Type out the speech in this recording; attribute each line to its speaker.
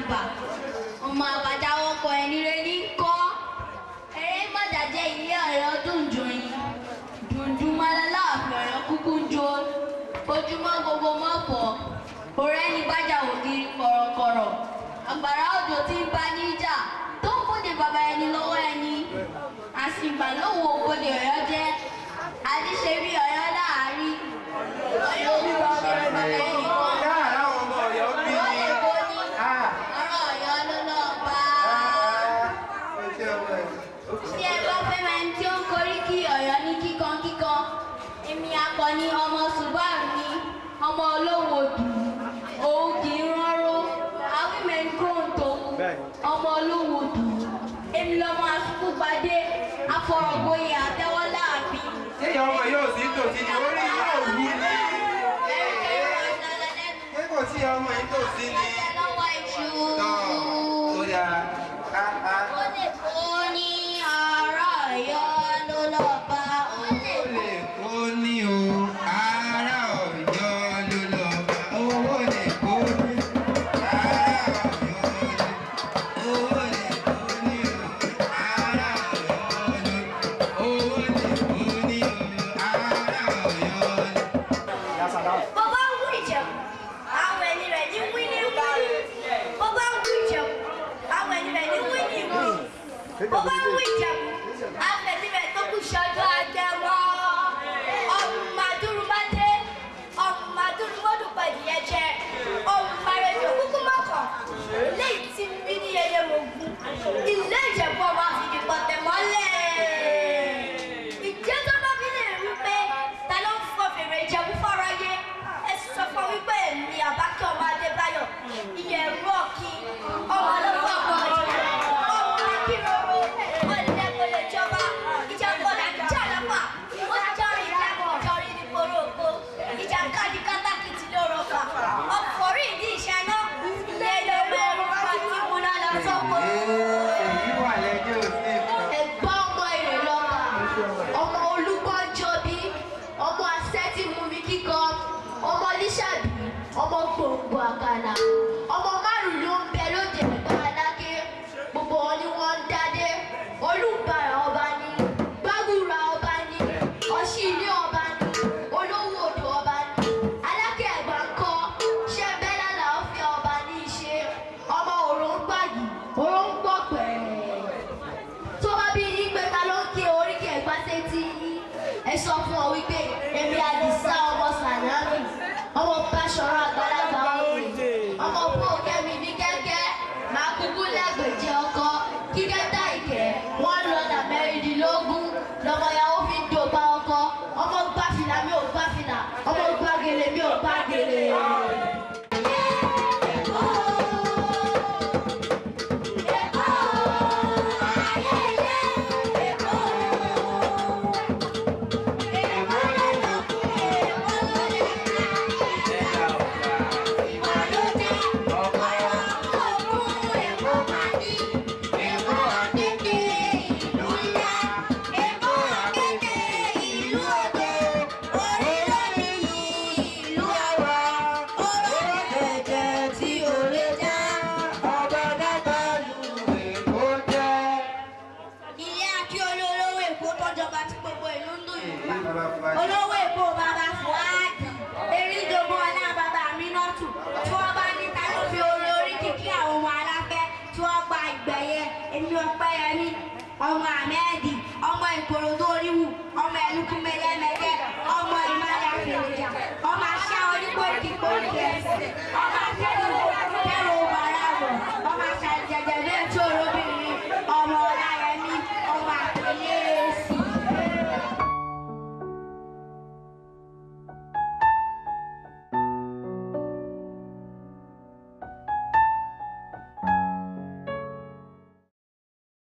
Speaker 1: àtìbà ọmọ àbájá ọkọ̀ ẹni rẹ̀ ní kọ́ eré mọ̀dájẹ́ ilé ọ̀rẹ́ ọdún jòyìn dùndún mọ́lá àfẹ́rẹ́ kúkú ń jó ojúmọ́ gbogbo mọ́pọ̀ ọ̀rẹ́ ní bájà ògiri kọ̀rọ̀kọ̀rọ̀ àgbàrá òjò tí ń bá níjà tó ń bòde bàbá ẹni lọ́wọ́ ẹni àsìgbà lówó ògbóde ọ̀yọ́ jẹ́ àdíṣe bí ọ̀yọ́ láàárín ọ̀yọ́ òwúrọ̀ ọ̀rẹ́ bàbá ẹni kan ọ̀rọ̀ èkó ní ọ̀rọ̀ ọ̀yọ́ ló lọ bá tí ẹ bá fẹ́ máa ń tí ó ń korí kí ọ̀yọ́ ní kíkan èmi akọni ọmọ ṣùgbọ́n ní ọmọ olówó dùn òun kì í rọ́rọ́ awímẹ̀ ń kó ń tó ọmọ olówó dùn èmi lọ́mọ asukúgbadé afọ̀rọ̀gbóyè àtẹ́wọ́ láàfin.
Speaker 2: ṣé ìyá ọmọ yóò sí tòsí ni orí yóò wú ni. ṣé kò sí ọmọ yìí tòsí ni. tọ́ ó dáa
Speaker 1: ó lè kó ní ara ọ̀yọ́ ló lọ bá ó lè
Speaker 2: kó ní o ara ọ̀yọ́ ló lọ bá owó lè kó ní ara ọ̀yọ́ owó lè kó ní o ara ọ̀yọ́ owó lè kó ní o ara ọ̀yọ́.
Speaker 1: bàbá ń wú ìjẹ̀bù àwọn ẹni rẹ̀ ní wí ní wí bàbá ń wú ìjẹ̀bù àwọn ẹni rẹ̀ ní wí ní wí bàbá ń wú ìjẹ̀bù àwọn ẹni rẹ̀ tó kù ṣọjọ́ àjẹmọ́ ọmọ àdúrúmọdé ọmọ àdúrúmọdúpọ̀ ìdíyẹ jẹ ọmọ àrẹ̀jọ kúkú mọ́kàn léyìí tí ń bí ní yẹyẹ mọ̀gún ilé ìjẹ̀bù ọmọ àfìdípọ̀ tẹ̀mọ́lẹ̀ ìjẹ́ tó bá bí lè rí pé ta ló ń fọ fèrè ìjẹ̀bù fọ́ráyé ẹ sọ fún wípé èmi Àbákẹ́ ọmọ Adébáyọ̀ ìyẹn rọ́ọ̀kì ọmọ ọlọ́fọ̀ ọmọ ọjọ́ ọmọ akínróró ọ̀lẹ́gbẹ̀lẹ̀ ìjọba ìjàgbọ́n àjà lọ́pàá ó jọrí ìjàgbọ́n jọrí ní koróko ìjà káàdì kátàkìtì lóró fà ọkùnrin ìdí ìṣẹ́ náà ilé ìlọ́wọ́ ẹ̀rọ pàtí múná lọ sọ́kọ́.
Speaker 2: èyí wà lẹ́jọ́ òsì kan.
Speaker 1: ẹ̀gbọ́n ọmọ èrè lọ́ba ọmọ olúgbọ́njọbí ọmọ asẹ́tì mumi kíkọ ọmọ lísàbí ọmọ gbòǹgbò àkàlà ọmọ márùn ló ń bẹ lóde ẹ̀gbá aláké gbogbo wọn ni wọ́n ń dádé olùbàrà ọba ní gbàgùrà ọba ní ọ̀ṣì ilé ọba ní olówó odò ọba ní aláké ẹ̀gbá ńkọ́ ṣẹ́bẹ́lá làwọn fi ọba ní í ṣe ọmọ òróǹgbàgì òróǹgbọ̀pẹ̀ tó bá bí yín pé ta ló ń ké oríkì ẹ̀gbá sétí ẹ sọ fún ọ wípé èmi Àdìsá ọmọ Sàlámì ọmọ Báṣọ̀run àgbàlagbà òye ọmọ bó kẹ́mi ní kẹ́kẹ́ máa kúkú lẹ́gbẹ̀jẹ̀ ọkọ kí kẹ́tà ìkẹ́ wọ́n lọ́dà mẹ́rìndínlógún lọ́mọyàwó fi ń dògbà ọkọ ọmọ gbàfìlà mi ò gbàfìlà ọmọ gbàgèlè mi ò gbàgèlè. olówó èkó bàbá Fúádì eríjogbo ọlá bàbá Mínátù tí wọ́n bá ní ta ló fi orí kíkí àwọn ọmọ aláfẹ́ tí wọ́n gba ìgbẹ̀yẹ èmi Ọpẹ́yẹmí ọmọ Ahmedi ọmọ Ìkòròdú oríwù ọmọ ẹlùkú mẹlẹmẹlẹ ọmọ ìmọ̀lẹ̀ àfẹ̀lẹ̀jà ọmọ aṣá oníkóríkì kóríkì ẹsẹ̀